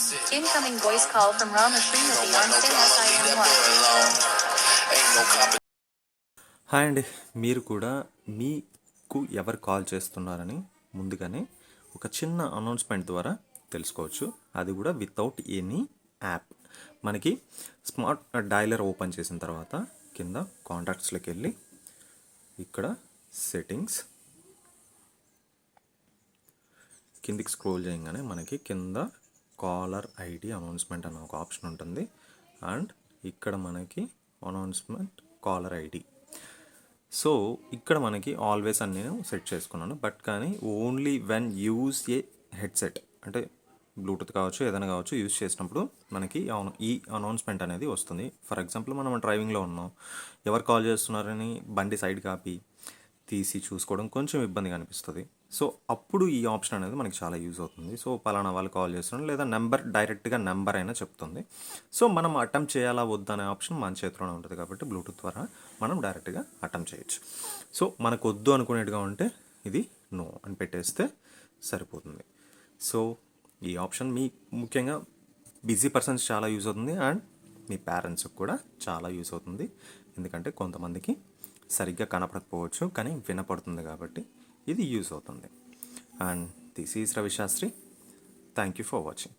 Incoming voice call from Rama Srimati on SIM1. Hi అండి, మీరు కూడా మీకు ఎవరు కాల్ చేస్తున్నారని ముందుగానే ఒక చిన్న అనౌన్స్మెంట్ ద్వారా తెలుసుకోవచ్చు. అది కూడా వితౌట్ ఎనీ యాప్. మనకి స్మార్ట్ డైలర్ ఓపెన్ చేసిన తర్వాత కింద కాంటాక్ట్స్లోకి వెళ్ళి ఇక్కడ సెట్టింగ్స్ కిందికి స్క్రోల్ చేయగానే మనకి కింద కాలర్ ఐడి అనౌన్స్మెంట్ అనే ఒక ఆప్షన్ ఉంటుంది. అండ్ ఇక్కడ మనకి అనౌన్స్మెంట్ కాలర్ ఐడి. సో ఇక్కడ మనకి ఆల్వేస్ అని నేను సెట్ చేసుకున్నాను. బట్ కానీ only when use a headset, అంటే బ్లూటూత్ కావచ్చు ఏదైనా కావచ్చు, యూజ్ చేసినప్పుడు మనకి ఈ అనౌన్స్మెంట్ అనేది వస్తుంది. ఫర్ ఎగ్జాంపుల్ మనం డ్రైవింగ్లో ఉన్నాం, ఎవరు కాల్ చేస్తున్నారని బండి సైడ్ కాపీ తీసి చూసుకోవడం కొంచెం ఇబ్బందిగా అనిపిస్తుంది. సో అప్పుడు ఈ ఆప్షన్ అనేది మనకి చాలా యూజ్ అవుతుంది. సో పలానా వాళ్ళు కాల్ చేస్తున్నారు, లేదా నెంబర్ డైరెక్ట్గా నెంబర్ అయినా చెప్తుంది. సో మనం అటెంప్ట్ చేయాలా వద్దా అనే ఆప్షన్ మన చేతిలోనే ఉంటుంది కాబట్టి బ్లూటూత్ ద్వారా మనం డైరెక్ట్గా అటెంప్ట్ చేయొచ్చు. సో మనకు వద్దు అనుకునేట్టుగా ఉంటే ఇది నో అని పెట్టేస్తే సరిపోతుంది. సో ఈ ఆప్షన్ మీ ముఖ్యంగా బిజీ పర్సన్స్ చాలా యూజ్ అవుతుంది. అండ్ మీ పేరెంట్స్కి కూడా చాలా యూజ్ అవుతుంది. ఎందుకంటే కొంతమందికి సరిగ్గా కనపడకపోవచ్చు, కానీ వినపడుతుంది కాబట్టి ఇది యూజ్ అవుతుంది. And this is Ravi Shastri. Thank you for watching.